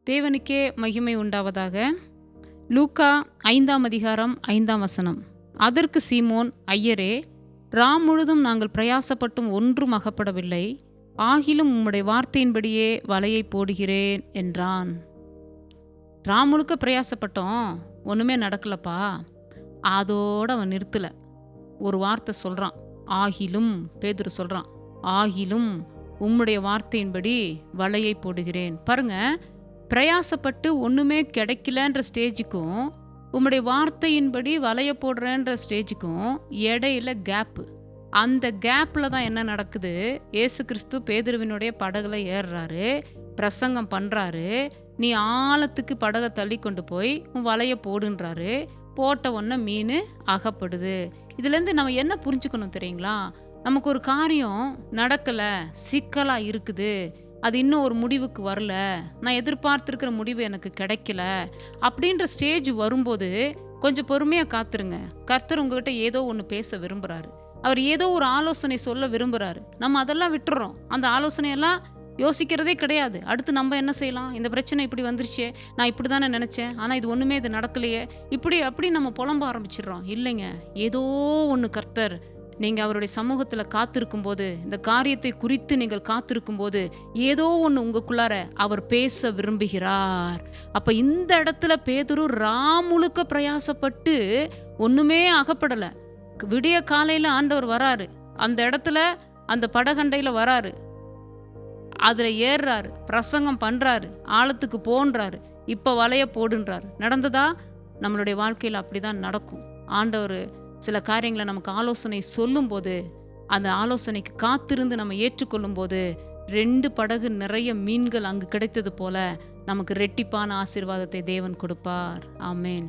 தேவனுக்கே மகிமை உண்டாவதாக. லூக்கா 5ஆம் அதிகாரம் 5ஆம் வசனம். அதற்கு சீமோன், ஐயரே, ராம் முழுதும் நாங்கள் பிரயாசப்பட்டும் ஒன்றும் அகப்படவில்லை, ஆகிலும் உம்முடைய வார்த்தையின்படியே வலையை போடுகிறேன் என்றான். ராம் முழுக்க பிரயாசப்பட்டோம், ஒன்றுமே நடக்கலப்பா. அதோடு அவன் நிறுத்தலை. ஒரு வார்த்தை சொல்கிறான், ஆகிலும். பேதுரு சொல்கிறான், ஆகிலும் உம்முடைய வார்த்தையின்படி வலையை போடுகிறேன். பாருங்க, பிரயாசப்பட்டு ஒன்றுமே கிடைக்கலன்ற ஸ்டேஜுக்கும் உம்முடைய வார்த்தையின்படி வலையை போடுறேன்ற ஸ்டேஜுக்கும் இடையில கேப்பு. அந்த கேப்பில் தான் என்ன நடக்குது? இயேசு கிறிஸ்து பேதுருவினுடைய படகுல ஏறுறாரு, பிரசங்கம் பண்ணுறாரு. நீ ஆழத்துக்கு படகை தள்ளி கொண்டு போய் உன் வலையை போடுன்றாரு. போட்ட உடனே மீன் அகப்படுது. இதுலேருந்து நம்ம என்ன புரிஞ்சுக்கணும் தெரியுங்களா? நமக்கு ஒரு காரியம் நடக்கலை, சிக்கலாக இருக்குது, அது இன்னும் ஒரு முடிவுக்கு வரல, நான் எதிர்பார்த்துருக்கிற முடிவு எனக்கு கிடைக்கல அப்படின்ற ஸ்டேஜ் வரும்போது கொஞ்சம் பொறுமையாக காத்துருங்க. கர்த்தர் உங்ககிட்ட ஏதோ ஒன்று பேச விரும்புகிறாரு. அவர் ஏதோ ஒரு ஆலோசனை சொல்ல விரும்புகிறாரு. நம்ம அதெல்லாம் விட்டுறோம். அந்த ஆலோசனையெல்லாம் யோசிக்கிறதே கிடையாது. அடுத்து நம்ம என்ன செய்யலாம்? இந்த பிரச்சனை இப்படி வந்துருச்சே, நான் இப்படி தானே நினச்சேன், ஆனால் இது ஒன்றுமே இது நடக்கலையே, இப்படி அப்படி நம்ம புலம்ப ஆரம்பிச்சிடுறோம். இல்லைங்க, ஏதோ ஒன்று கர்த்தர், நீங்கள் அவருடைய சமூகத்தில் காத்திருக்கும் போது, இந்த காரியத்தை குறித்து நீங்கள் காத்திருக்கும் போது ஏதோ ஒன்று உங்களுக்குள்ளார அவர் பேச விரும்புகிறார். அப்போ இந்த இடத்துல பேதுரு முழுக்க பிரயாசப்பட்டு ஒன்றுமே அகப்படலை. விடிய காலையில் ஆண்டவர் வராரு, அந்த இடத்துல அந்த படகண்டையில் வராரு, அதில் ஏறுறாரு, பிரசங்கம் பண்ணுறாரு, ஆழத்துக்கு போன்றாரு, இப்போ வலைய போடுன்றாரு. நடந்ததா? நம்மளுடைய வாழ்க்கையில் அப்படி தான் நடக்கும். ஆண்டவர் சில காரியங்களை நமக்கு ஆலோசனை சொல்லும்போது, அந்த ஆலோசனைக்கு காத்திருந்து நம்ம ஏற்றுக்கொள்ளும் போது 2 படகு நிறைய மீன்கள் அங்கு கிடைத்தது போல நமக்கு ரெட்டிப்பான ஆசீர்வாதத்தை தேவன் கொடுப்பார். ஆமேன்.